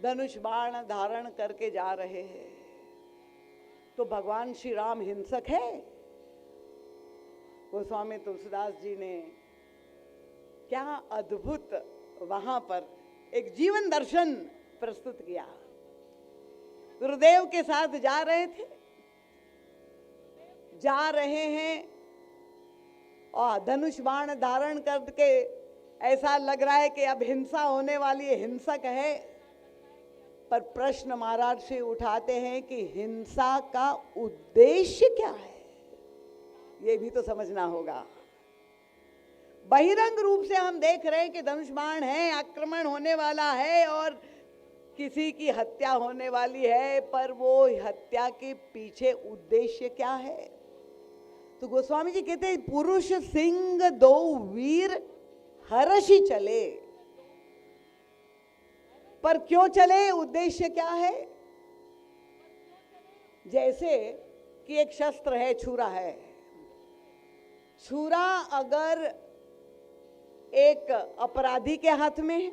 धनुष बाण धारण करके जा रहे हैं। तो भगवान श्री राम हिंसक है? गोस्वामी तुलसीदास जी ने क्या अद्भुत वहां पर एक जीवन दर्शन प्रस्तुत किया। गुरुदेव के साथ जा रहे थे, जा रहे हैं और धनुष बाण धारण करके ऐसा लग रहा है कि अब हिंसा होने वाली है, हिंसक है। पर प्रश्न महाराज से उठाते हैं कि हिंसा का उद्देश्य क्या है, ये भी तो समझना होगा। बहिरंग रूप से हम देख रहे हैं कि धनुष बाण है, आक्रमण होने वाला है और किसी की हत्या होने वाली है, पर वो हत्या के पीछे उद्देश्य क्या है? तो गोस्वामी जी कहते हैं पुरुष सिंह दो वीर हर्षि चले। पर क्यों चले, उद्देश्य क्या है? जैसे कि एक शस्त्र है, छुरा है। छुरा अगर एक अपराधी के हाथ में है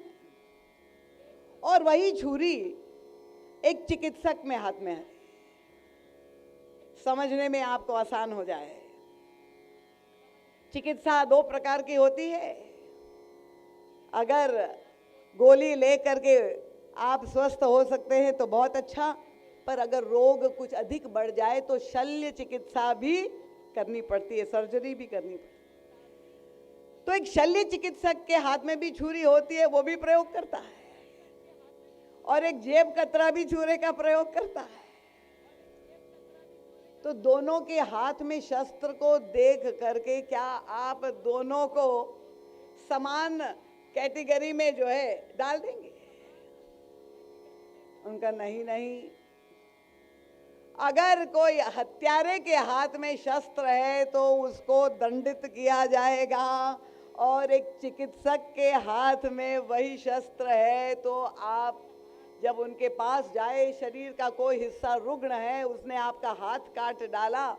और वही छुरी एक चिकित्सक में हाथ में है, समझने में आपको आसान हो जाए। चिकित्सा दो प्रकार की होती है। अगर गोली ले करके आप स्वस्थ हो सकते हैं तो बहुत अच्छा, पर अगर रोग कुछ अधिक बढ़ जाए तो शल्य चिकित्सा भी करनी पड़ती है, सर्जरी भी करनी पड़ती है। तो एक शल्य चिकित्सक के हाथ में भी छुरी होती है, वो भी प्रयोग करता है, और एक जेब कतरा भी छुरे का प्रयोग करता है। तो दोनों के हाथ में शस्त्र को देख करके क्या आप दोनों को समान कैटेगरी में जो है डाल देंगे? उनका नहीं। अगर कोई हत्यारे के हाथ में शस्त्र है तो उसको दंडित किया जाएगा, और एक चिकित्सक के हाथ में वही शस्त्र है तो आप जब उनके पास जाए, शरीर का कोई हिस्सा रुग्ण है, उसने आपका हाथ काट डाला,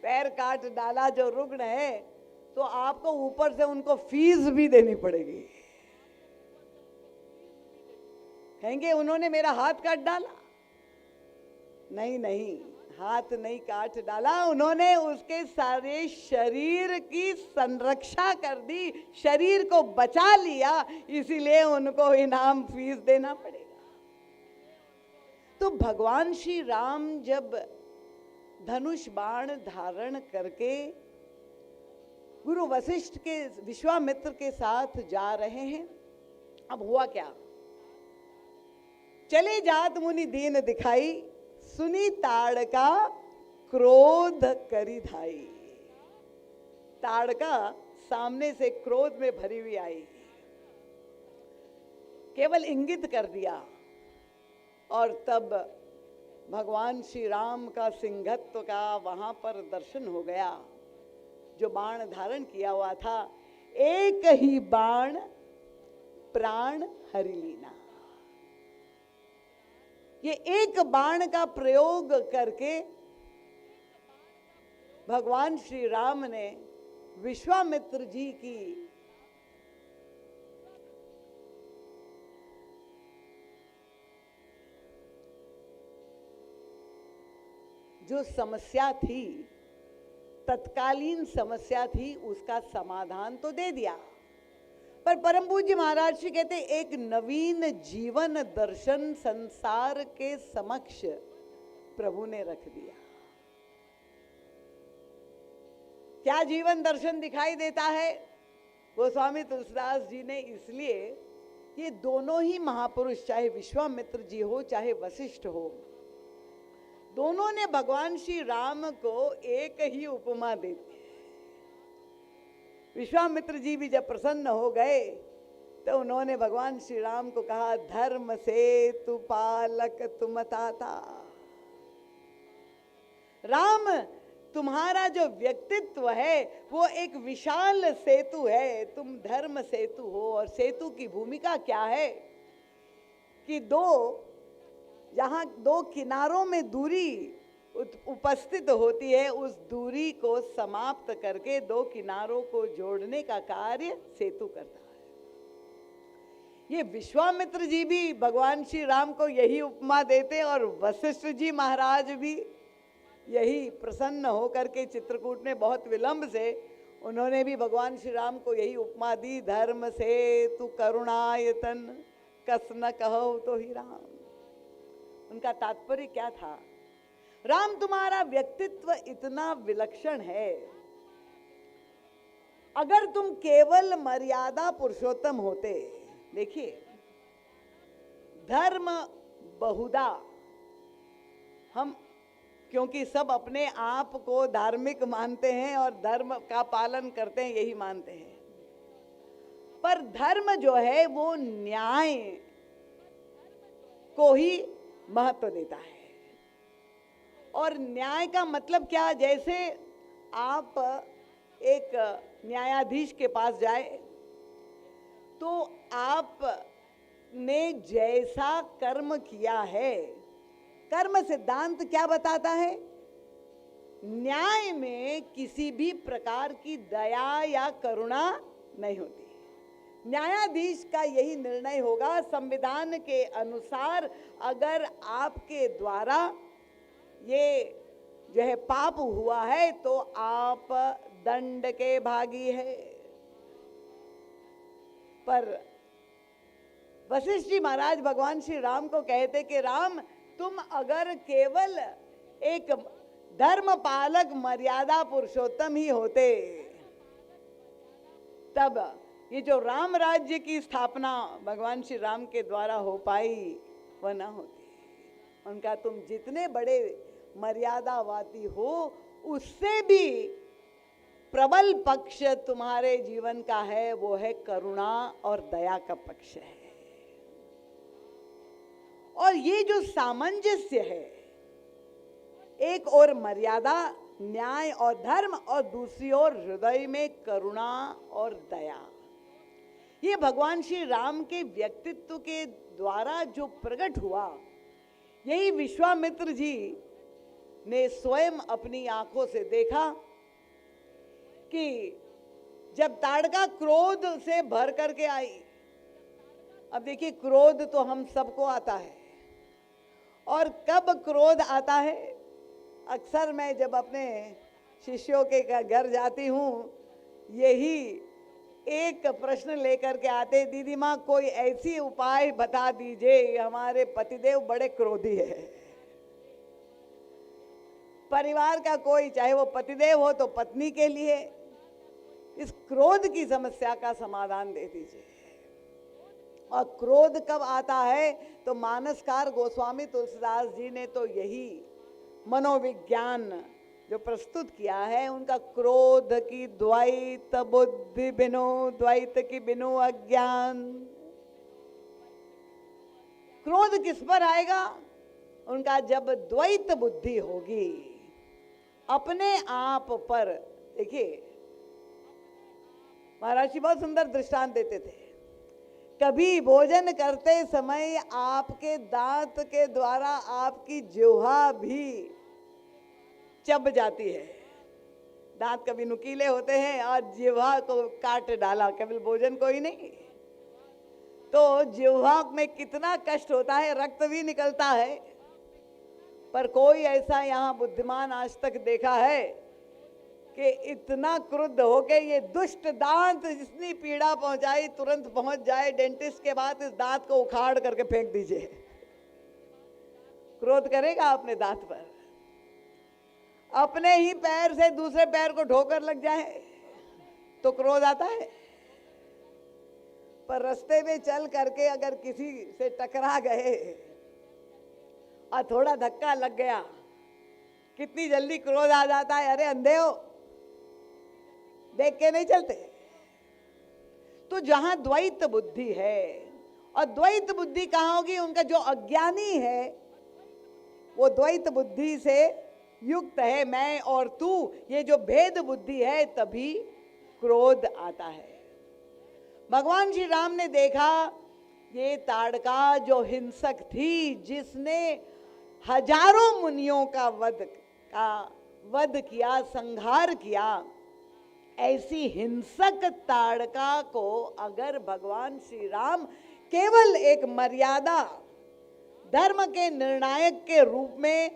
पैर काट डाला जो रुग्ण है, तो आपको ऊपर से उनको फीस भी देनी पड़ेगी। कहेंगे उन्होंने मेरा हाथ काट डाला। नहीं, हाथ नहीं काट डाला, उन्होंने उसके सारे शरीर की संरक्षा कर दी, शरीर को बचा लिया, इसीलिए उनको इनाम फीस देना पड़ेगा। तो भगवान श्री राम जब धनुष बाण धारण करके गुरु वशिष्ठ के विश्वामित्र के साथ जा रहे हैं, अब हुआ क्या? चले जात मुनि दीन दिखाई, सुनी ताड़का क्रोध करी धाई। ताड़का सामने से क्रोध में भरी हुई आई, केवल इंगित कर दिया, और तब भगवान श्री राम का सिंहत्व का वहां पर दर्शन हो गया। जो बाण धारण किया हुआ था, एक ही बाण प्राण हरि लीना। ये एक बाण का प्रयोग करके भगवान श्री राम ने विश्वामित्र जी की जो समस्या थी, तत्कालीन समस्या थी, उसका समाधान तो दे दिया। पर परम पूज्य महाराज जी कहते एक नवीन जीवन दर्शन संसार के समक्ष प्रभु ने रख दिया। क्या जीवन दर्शन दिखाई देता है? गोस्वामी तुलसीदास जी ने इसलिए ये दोनों ही महापुरुष, चाहे विश्वामित्र जी हो चाहे वशिष्ठ हो, दोनों ने भगवान श्री राम को एक ही उपमा दी। विश्वामित्र जी भी जब प्रसन्न हो गए तो उन्होंने भगवान श्री राम को कहा, धर्म से तु पालक तुम ताता। राम, तुम्हारा जो व्यक्तित्व है वो एक विशाल सेतु है, तुम धर्म सेतु हो। और सेतु की भूमिका क्या है कि जहां दो किनारों में दूरी उपस्थित होती है, उस दूरी को समाप्त करके दो किनारों को जोड़ने का कार्य सेतु करता है। ये विश्वामित्र जी भी भगवान श्री राम को यही उपमा देते और वशिष्ठ जी महाराज भी यही प्रसन्न होकर के चित्रकूट में बहुत विलंब से उन्होंने भी भगवान श्री राम को यही उपमा दी, धर्म से तू करुणायतन कस न कहो तो ही राम। उनका तात्पर्य क्या था? राम तुम्हारा व्यक्तित्व इतना विलक्षण है, अगर तुम केवल मर्यादा पुरुषोत्तम होते, देखिए धर्म बहुधा, हम क्योंकि सब अपने आप को धार्मिक मानते हैं और धर्म का पालन करते हैं, यही मानते हैं, पर धर्म जो है वो न्याय को ही महत्व देता है। और न्याय का मतलब क्या? जैसे आप एक न्यायाधीश के पास जाए तो आपने जैसा कर्म किया है, कर्म सिद्धांत क्या बताता है? न्याय में किसी भी प्रकार की दया या करुणा नहीं होती। न्यायाधीश का यही निर्णय होगा, संविधान के अनुसार अगर आपके द्वारा ये जो है पाप हुआ है तो आप दंड के भागी है। पर वशिष्ठ जी महाराज भगवान श्री राम को कहते कि राम, तुम अगर केवल एक धर्म पालक मर्यादा पुरुषोत्तम ही होते, तब ये जो राम राज्य की स्थापना भगवान श्री राम के द्वारा हो पाई वह ना होती। उनका तुम जितने बड़े मर्यादावादी हो, उससे भी प्रबल पक्ष तुम्हारे जीवन का है, वो है करुणा और दया का पक्ष है। और ये जो सामंजस्य है, एक ओर मर्यादा न्याय और धर्म और दूसरी ओर हृदय में करुणा और दया, ये भगवान श्री राम के व्यक्तित्व के द्वारा जो प्रकट हुआ, यही विश्वामित्र जी ने स्वयं अपनी आंखों से देखा कि जब ताड़का क्रोध से भर करके आई। अब देखिए, क्रोध तो हम सबको आता है, और कब क्रोध आता है? अक्सर मैं जब अपने शिष्यों के घर जाती हूँ, यही एक प्रश्न लेकर के आते, दीदी माँ कोई ऐसी उपाय बता दीजिए, हमारे पतिदेव बड़े क्रोधी है। परिवार का कोई, चाहे वो पतिदेव हो तो पत्नी के लिए इस क्रोध की समस्या का समाधान दे दीजिए। और क्रोध कब आता है? तो मानसकार गोस्वामी तुलसीदास जी ने तो यही मनोविज्ञान जो प्रस्तुत किया है, उनका क्रोध की द्वैत बुद्धि बिनु, द्वैत की बिनु अज्ञान। क्रोध किस पर आएगा? उनका जब द्वैत बुद्धि होगी अपने आप पर। देखिए, महाराज जी बहुत सुंदर दृष्टांत देते थे। कभी भोजन करते समय आपके दांत के द्वारा आपकी जिह्वा भी चब जाती है। दांत कभी नुकीले होते हैं और जिह्वा को काट डाला, केवल भोजन को ही नहीं, तो जिह्वा में कितना कष्ट होता है, रक्त भी निकलता है। पर कोई ऐसा यहाँ बुद्धिमान आज तक देखा है कि इतना क्रुद्ध होके ये दुष्ट दांत जितनी पीड़ा पहुंचाई तुरंत पहुंच जाए डेंटिस्ट के बाद, इस दांत को उखाड़ करके फेंक दीजिए। क्रोध करेगा अपने दांत पर। अपने ही पैर से दूसरे पैर को ठोकर लग जाए तो क्रोध आता है। पर रास्ते में चल करके अगर किसी से टकरा गए और थोड़ा धक्का लग गया, कितनी जल्दी क्रोध आ जाता है। अरे अंधे हो, देख के नहीं चलते। तो जहां द्वैत बुद्धि है, और द्वैत बुद्धि कहाँ होगी? उनका जो अज्ञानी है वो द्वैत बुद्धि से युक्त है, मैं और तू, ये जो भेद बुद्धि है, तभी क्रोध आता है। भगवान श्री राम ने देखा ये ताड़का जो हिंसक थी, जिसने हजारों मुनियों का वध किया, संहार किया, ऐसी हिंसक ताड़का को अगर भगवान श्री राम केवल एक मर्यादा, धर्म के निर्णायक के रूप में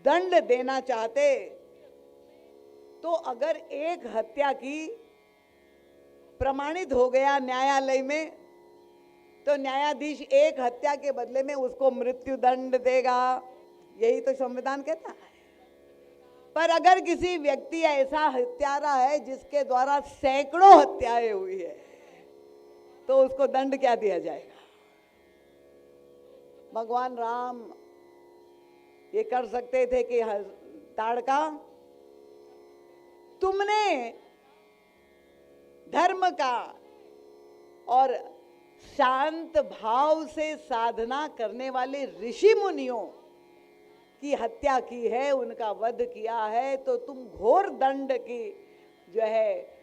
दंड देना चाहते, तो अगर एक हत्या की प्रमाणित हो गया न्यायालय में, तो न्यायाधीश एक हत्या के बदले में उसको मृत्यु दंड देगा, यही तो संविधान कहता है। पर अगर किसी व्यक्ति ऐसा हत्यारा है जिसके द्वारा सैकड़ों हत्याएं हुई है, तो उसको दंड क्या दिया जाएगा? भगवान राम ये कर सकते थे कि ताड़का, तुमने धर्म का और शांत भाव से साधना करने वाले ऋषि मुनियों की हत्या की है, उनका वध किया है, तो तुम घोर दंड की जो है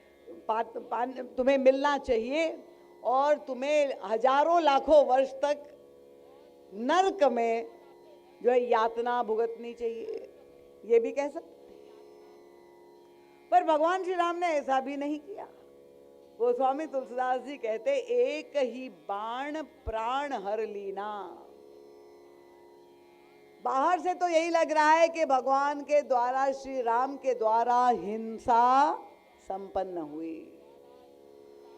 तुम्हें मिलना चाहिए और तुम्हें हजारों लाखों वर्ष तक नरक में जो है यातना भुगतनी चाहिए, ये भी कह सकते। पर भगवान श्री राम ने ऐसा भी नहीं किया। गोस्वामी तुलसीदास जी कहते, एक ही बाण प्राण हर लीना। बाहर से तो यही लग रहा है कि भगवान के द्वारा, श्री राम के द्वारा हिंसा संपन्न हुई,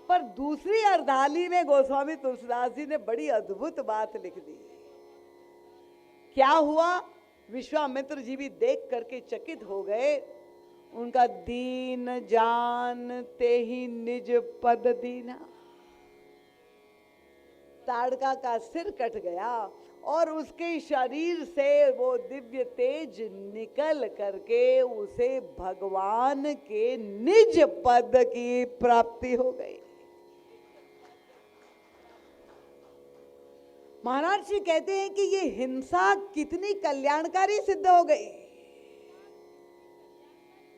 पर दूसरी अर्धाली में गोस्वामी तुलसीदास जी ने बड़ी अद्भुत बात लिख दी। क्या हुआ? विश्वामित्र जी भी देख करके चकित हो गए। उनका दीन जानते ही निज पद दीना, ताड़का का सिर कट गया और उसके शरीर से वो दिव्य तेज निकल करके उसे भगवान के निज पद की प्राप्ति हो गई। महाराज जी कहते हैं कि ये हिंसा कितनी कल्याणकारी सिद्ध हो गई।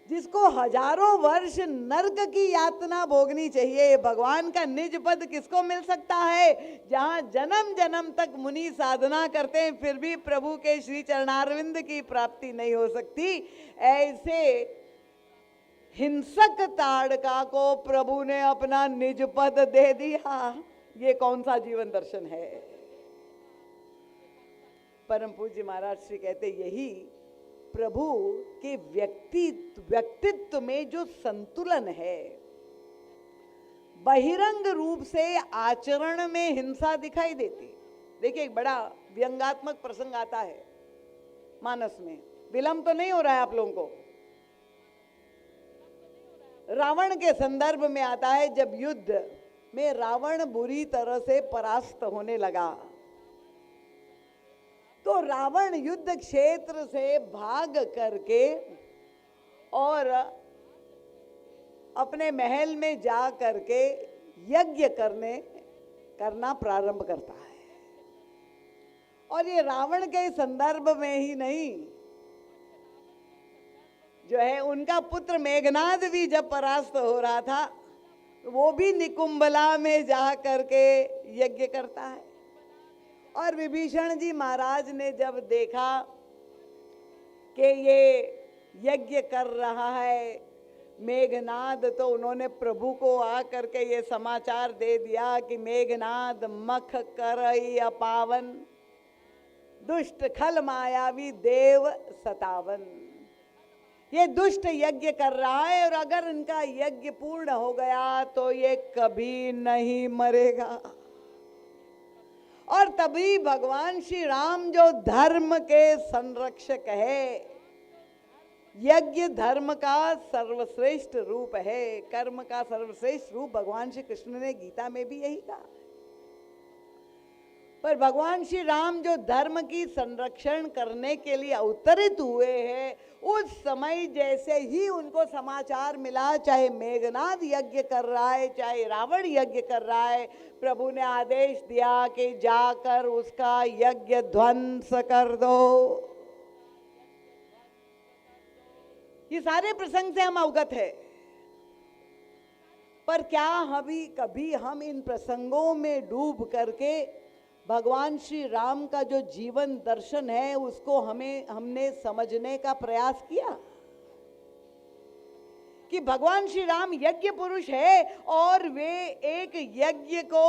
जिसको हजारों वर्ष नरक की यातना भोगनी चाहिए, भगवान का निज पद किसको मिल सकता है? जहां जन्म जन्म तक मुनि साधना करते हैं फिर भी प्रभु के श्री चरणारविंद की प्राप्ति नहीं हो सकती, ऐसे हिंसक ताड़का को प्रभु ने अपना निज पद दे दिया। ये कौन सा जीवन दर्शन है? परम पूज्य महाराज श्री कहते, यही प्रभु के व्यक्तित्व में जो संतुलन है, बहिरंग रूप से आचरण में हिंसा दिखाई देती। देखिए, एक बड़ा व्यंगात्मक प्रसंग आता है मानस में, विलंब तो नहीं हो रहा है आप लोगों को। रावण के संदर्भ में आता है, जब युद्ध में रावण बुरी तरह से परास्त होने लगा, तो रावण युद्ध क्षेत्र से भाग करके और अपने महल में जा करके यज्ञ करना प्रारंभ करता है। और ये रावण के संदर्भ में ही नहीं, जो है उनका पुत्र मेघनाद भी जब परास्त हो रहा था, वो भी निकुंभला में जा करके यज्ञ करता है। और विभीषण जी महाराज ने जब देखा कि ये यज्ञ कर रहा है मेघनाद, तो उन्होंने प्रभु को आ करके ये समाचार दे दिया कि मेघनाद मख करई अपावन, दुष्ट खल मायावी देव सतावन। ये दुष्ट यज्ञ कर रहा है और अगर इनका यज्ञ पूर्ण हो गया तो ये कभी नहीं मरेगा। और तभी भगवान श्री राम जो धर्म के संरक्षक है, यज्ञ धर्म का सर्वश्रेष्ठ रूप है, कर्म का सर्वश्रेष्ठ रूप भगवान श्री कृष्ण ने गीता में भी यही कहा। पर भगवान श्री राम जो धर्म की संरक्षण करने के लिए अवतरित हुए हैं, उस समय जैसे ही उनको समाचार मिला, चाहे मेघनाद यज्ञ कर रहा है चाहे रावण यज्ञ कर रहा है, प्रभु ने आदेश दिया कि जाकर उसका यज्ञ ध्वंस कर दो। ये सारे प्रसंग से हम अवगत है, पर क्या कभी हम इन प्रसंगों में डूब करके भगवान श्री राम का जो जीवन दर्शन है उसको हमने समझने का प्रयास किया कि भगवान श्री राम यज्ञ पुरुष है और वे एक यज्ञ को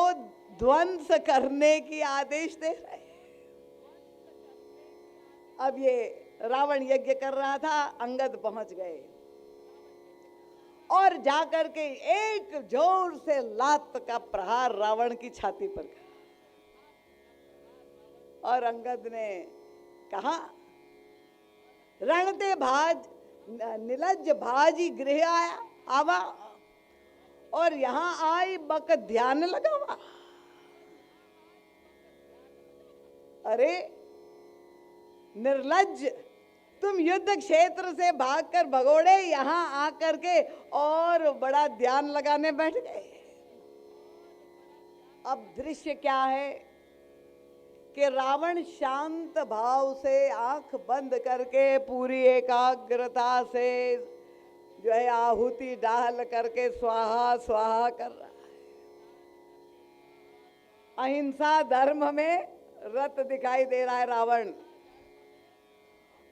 ध्वंस करने की आदेश दे रहे हैं। अब ये रावण यज्ञ कर रहा था, अंगद पहुंच गए और जाकर के एक जोर से लात का प्रहार रावण की छाती पर किया। और अंगद ने कहा, रणते भाज निलज्ज भाजी गृह आया आवा, और यहां आई बक ध्यान लगावा। अरे निर्लज्ज, तुम युद्ध क्षेत्र से भागकर भगोड़े यहां आकर के और बड़ा ध्यान लगाने बैठ गए। अब दृश्य क्या है कि रावण शांत भाव से आंख बंद करके पूरी एकाग्रता से जो है आहुति डाल करके स्वाहा स्वाहा कर रहा है। अहिंसा धर्म में रत दिखाई दे रहा है रावण।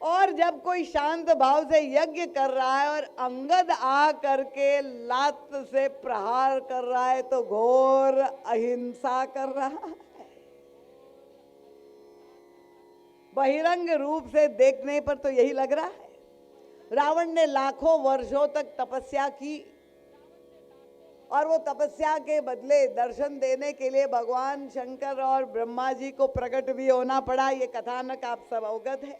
और जब कोई शांत भाव से यज्ञ कर रहा है और अंगद आ करके लात से प्रहार कर रहा है तो घोर अहिंसा कर रहा है। बहिरंग रूप से देखने पर तो यही लग रहा है। रावण ने लाखों वर्षों तक तपस्या की और वो तपस्या के बदले दर्शन देने के लिए भगवान शंकर और ब्रह्मा जी को प्रकट भी होना पड़ा। ये कथानक आप सब अवगत है।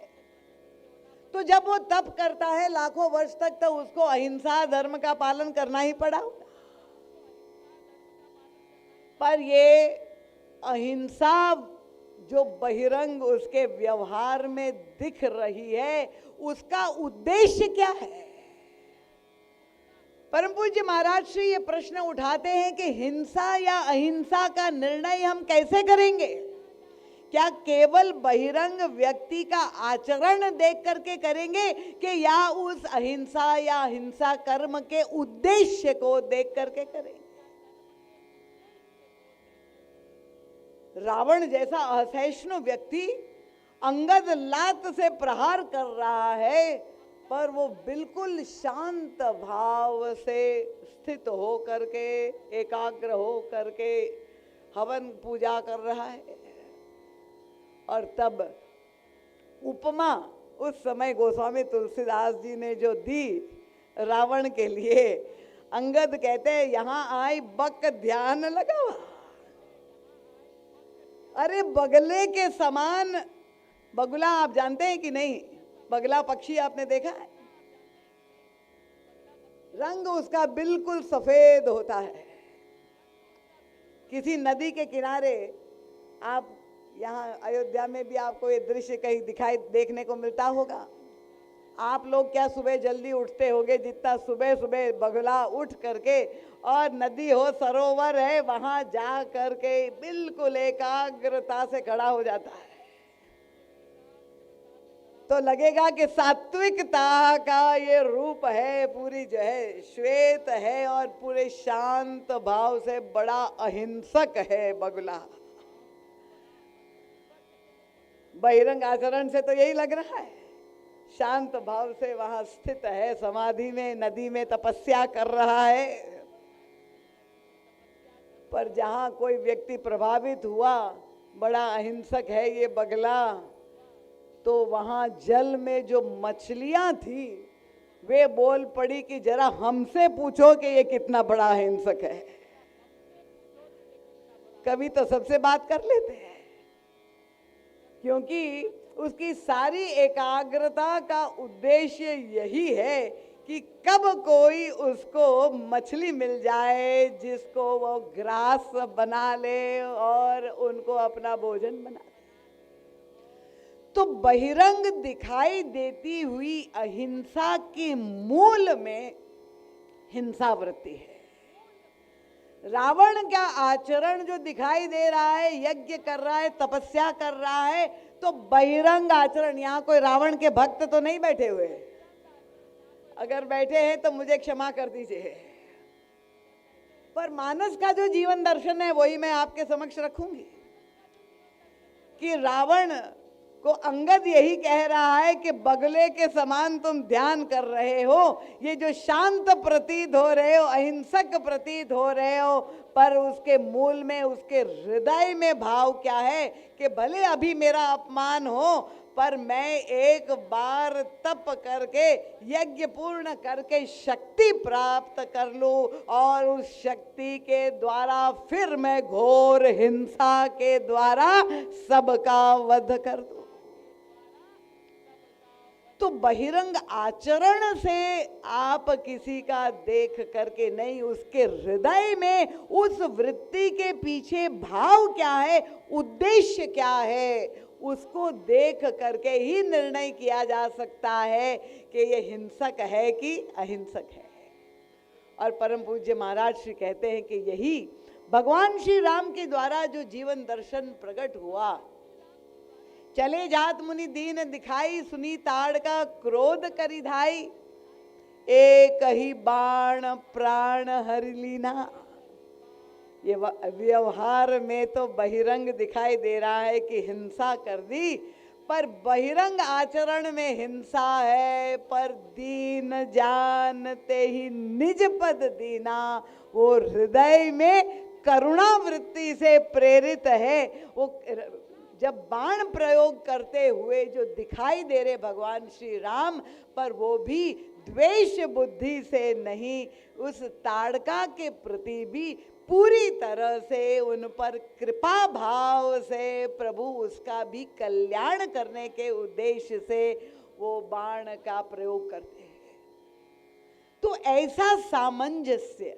तो जब वो तप करता है लाखों वर्ष तक, तो उसको अहिंसा धर्म का पालन करना ही पड़ा। पर ये अहिंसा जो बहिरंग उसके व्यवहार में दिख रही है, उसका उद्देश्य क्या है? परम पूज्य महाराज श्री ये प्रश्न उठाते हैं कि हिंसा या अहिंसा का निर्णय हम कैसे करेंगे? क्या केवल बहिरंग व्यक्ति का आचरण देख करके करेंगे कि या उस अहिंसा या हिंसा कर्म के उद्देश्य को देख करके करेंगे? रावण जैसा असहिष्णु व्यक्ति अंगद लात से प्रहार कर रहा है, पर वो बिल्कुल शांत भाव से स्थित हो करके एकाग्र हो करके हवन पूजा कर रहा है। और तब उपमा उस समय गोस्वामी तुलसीदास जी ने जो दी रावण के लिए, अंगद कहते हैं यहां आई बक ध्यान लगावा। अरे बगले के समान, बगुला आप जानते हैं कि नहीं? बगला पक्षी आपने देखा है? रंग उसका बिल्कुल सफेद होता है। किसी नदी के किनारे, आप यहाँ अयोध्या में भी आपको ये दृश्य कहीं दिखाई देखने को मिलता होगा। आप लोग क्या सुबह जल्दी उठते होंगे? जितना सुबह सुबह बगुला उठ करके और नदी हो सरोवर है वहां जा करके बिल्कुल एकाग्रता से खड़ा हो जाता है, तो लगेगा कि सात्विकता का ये रूप है, पूरी जो है श्वेत है और पूरे शांत भाव से बड़ा अहिंसक है बगुला। बहिरंग आचरण से तो यही लग रहा है, शांत भाव से वहां स्थित है, समाधि में नदी में तपस्या कर रहा है। पर जहां कोई व्यक्ति प्रभावित हुआ, बड़ा अहिंसक है ये बगला, तो वहां जल में जो मछलियां थी वे बोल पड़ी कि जरा हमसे पूछो कि ये कितना बड़ा अहिंसक है। कभी तो सबसे बात कर लेते हैं, क्योंकि उसकी सारी एकाग्रता का उद्देश्य यही है कि कब कोई उसको मछली मिल जाए जिसको वो ग्रास बना ले और उनको अपना भोजन बना ले। तो बहिरंग दिखाई देती हुई अहिंसा के मूल में हिंसा वृत्ति है। रावण का आचरण जो दिखाई दे रहा है, यज्ञ कर रहा है, तपस्या कर रहा है, तो बहिरंग आचरण। यहाँ कोई रावण के भक्त तो नहीं बैठे हुए? अगर बैठे हैं तो मुझे क्षमा कर दीजिए, पर मानस का जो जीवन दर्शन है वही मैं आपके समक्ष रखूंगी कि रावण को अंगद यही कह रहा है कि बगले के समान तुम ध्यान कर रहे हो, ये जो शांत प्रतीत हो रहे हो, अहिंसक प्रतीत हो रहे हो, पर उसके मूल में, उसके हृदय में भाव क्या है कि भले अभी मेरा अपमान हो, पर मैं एक बार तप करके, यज्ञ पूर्ण करके शक्ति प्राप्त कर लूं और उस शक्ति के द्वारा फिर मैं घोर हिंसा के द्वारा सबका वध कर दूं। तो बहिरंग आचरण से आप किसी का देख करके नहीं, उसके हृदय में उस वृत्ति के पीछे भाव क्या है, उद्देश्य क्या है, उसको देख करके ही निर्णय किया जा सकता है कि ये हिंसक है कि अहिंसक है। और परम पूज्य महाराज श्री कहते हैं कि यही भगवान श्री राम के द्वारा जो जीवन दर्शन प्रकट हुआ, चले जात मुनि दीन दिखाई, सुनी ताड़ का क्रोध करी धाई, एक ही बाण प्राण हरि लीना। ये व्यवहार में तो बहिरंग दिखाई दे रहा है कि हिंसा कर दी, पर बहिरंग आचरण में हिंसा है, पर दीन जानते ही निज पद दीना। वो हृदय में करुणा वृत्ति से प्रेरित है। वो जब बाण प्रयोग करते हुए जो दिखाई दे रहे भगवान श्री राम, पर वो भी द्वेष बुद्धि से नहीं, उस ताड़का के प्रति भी पूरी तरह से उन पर कृपा भाव से प्रभु उसका भी कल्याण करने के उद्देश्य से वो बाण का प्रयोग करते हैं। तो ऐसा सामंजस्य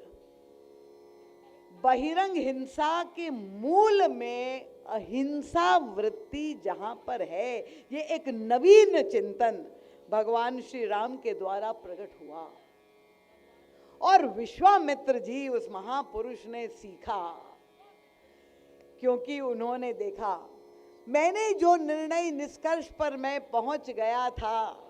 बहिरंग हिंसा के मूल में अहिंसा वृत्ति जहां पर है, ये एक नवीन चिंतन भगवान श्री राम के द्वारा प्रकट हुआ और विश्वामित्र जी उस महापुरुष ने सीखा, क्योंकि उन्होंने देखा मैंने जो निर्णय निष्कर्ष पर मैं पहुंच गया था,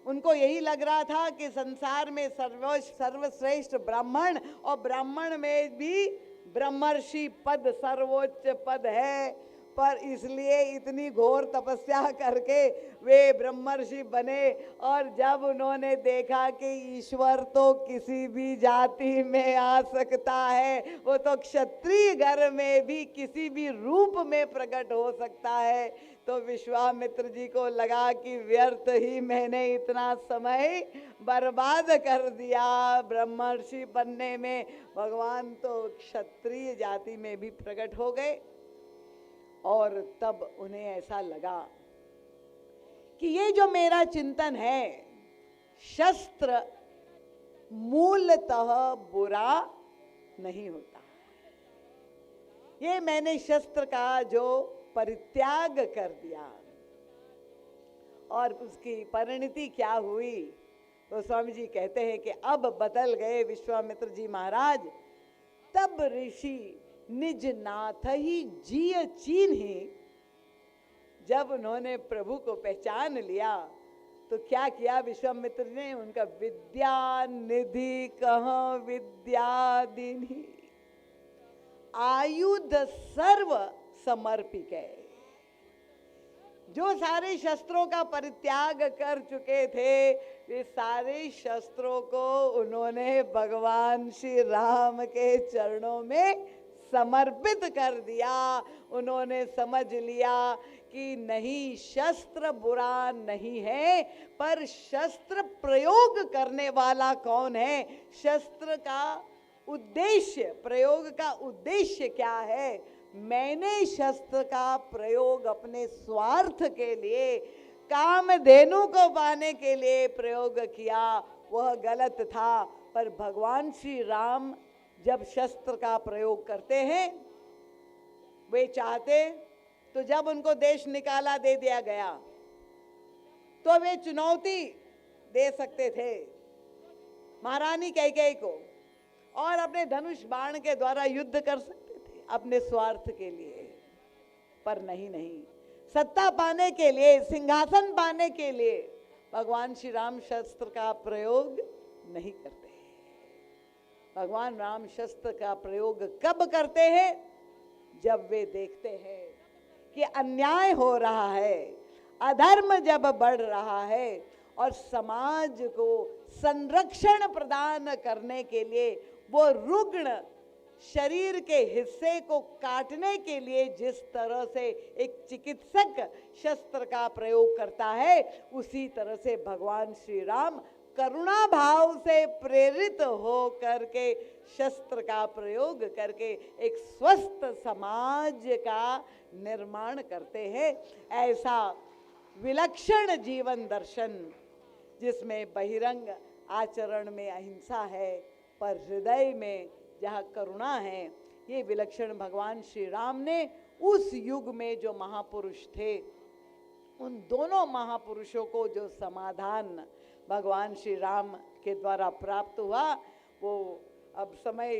उनको यही लग रहा था कि संसार में सर्वश्रेष्ठ ब्राह्मण, और ब्राह्मण में भी ब्रह्मर्षि पद सर्वोच्च पद है, पर इसलिए इतनी घोर तपस्या करके वे ब्रह्मर्षि बने। और जब उन्होंने देखा कि ईश्वर तो किसी भी जाति में आ सकता है, वो तो क्षत्रिय घर में भी किसी भी रूप में प्रकट हो सकता है, तो विश्वामित्र जी को लगा कि व्यर्थ ही मैंने इतना समय बर्बाद कर दिया ब्रह्मर्षि बनने में। भगवान तो क्षत्रिय जाति में भी प्रकट हो गए। और तब उन्हें ऐसा लगा कि ये जो मेरा चिंतन है, शस्त्र मूलतः बुरा नहीं होता। ये मैंने शस्त्र का जो परित्याग कर दिया, और उसकी परिणति क्या हुई, तो स्वामी जी कहते हैं कि अब बदल गए विश्वामित्र जी महाराज। तब ऋषि निज नाथ ही जिय चीन्हि, जब उन्होंने प्रभु को पहचान लिया तो क्या किया विश्वामित्र ने, उनका विद्या निधि कहाँ विद्या दीन्हि, आयुध सर्व समर्पित है। जो सारे शस्त्रों का परित्याग कर चुके थे, वे सारे शस्त्रों को उन्होंने भगवान श्री राम के चरणों में समर्पित कर दिया। उन्होंने समझ लिया कि नहीं, शस्त्र बुरा नहीं है, पर शस्त्र प्रयोग करने वाला कौन है, शस्त्र का उद्देश्य, प्रयोग का उद्देश्य क्या है। मैंने शस्त्र का प्रयोग अपने स्वार्थ के लिए, कामधेनु को पाने के लिए प्रयोग किया, वह गलत था। पर भगवान श्री राम जब शस्त्र का प्रयोग करते हैं, वे चाहते तो जब उनको देश निकाला दे दिया गया तो वे चुनौती दे सकते थे महारानी कैकेयी को, और अपने धनुष बाण के द्वारा युद्ध कर सकते थे अपने स्वार्थ के लिए। पर नहीं, सत्ता पाने के लिए, सिंहासन पाने के लिए भगवान श्री राम शस्त्र का प्रयोग नहीं करते। भगवान राम शस्त्र का प्रयोग कब करते हैं, जब वे देखते हैं कि अन्याय हो रहा है, अधर्म जब बढ़ रहा है, और समाज को संरक्षण प्रदान करने के लिए वो रुग्ण शरीर के हिस्से को काटने के लिए जिस तरह से एक चिकित्सक शस्त्र का प्रयोग करता है, उसी तरह से भगवान श्री राम करुणा भाव से प्रेरित हो करके शस्त्र का प्रयोग करके एक स्वस्थ समाज का निर्माण करते हैं। ऐसा विलक्षण जीवन दर्शन जिसमें बहिरंग आचरण में अहिंसा है, पर हृदय में जहाँ करुणा है, ये विलक्षण भगवान श्री राम ने उस युग में जो महापुरुष थे, उन दोनों महापुरुषों को जो समाधान भगवान श्री राम के द्वारा प्राप्त हुआ, वो अब समय